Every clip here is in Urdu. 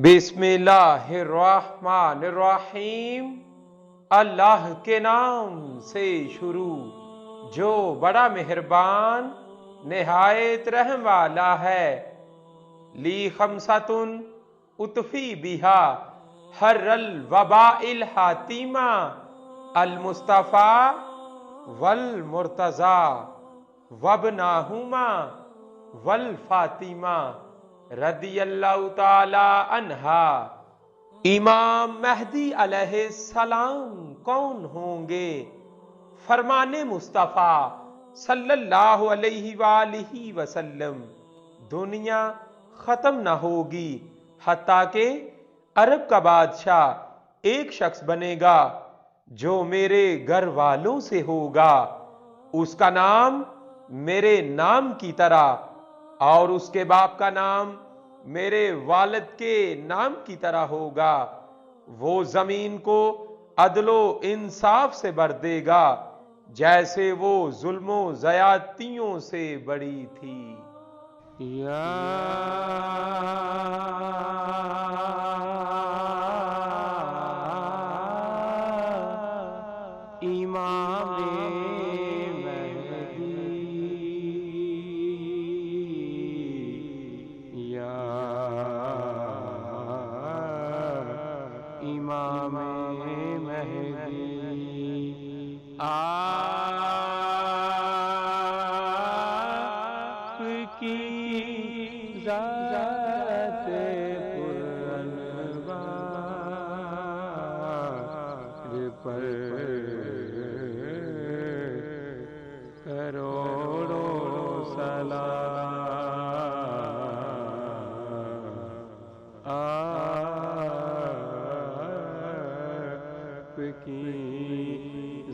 بسم اللہ الرحمن الرحیم، اللہ کے نام سے شروع جو بڑا مہربان نہایت رحم والا ہے۔ لی خمسۃ اطفی بہا حر الوباء الحاتمہ المصطفیٰ والمرتضیٰ وابناہما والفاطمہ رضی اللہ تعالی عنہا۔ امام مہدی علیہ السلام کون ہوں گے؟ فرمان مصطفیٰ صلی اللہ علیہ وآلہ وسلم، دنیا ختم نہ ہوگی حتیٰ کہ عرب کا بادشاہ ایک شخص بنے گا جو میرے گھر والوں سے ہوگا، اس کا نام میرے نام کی طرح اور اس کے باپ کا نام میرے والد کے نام کی طرح ہوگا۔ وہ زمین کو عدل و انصاف سے بھر دے گا جیسے وہ ظلم و زیادتیوں سے بڑی تھی۔ یا امام مہدی، یا امام مہدی، آپ کی ذات پرانوار پر کروڑوں سلام، آپ کی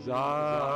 ذات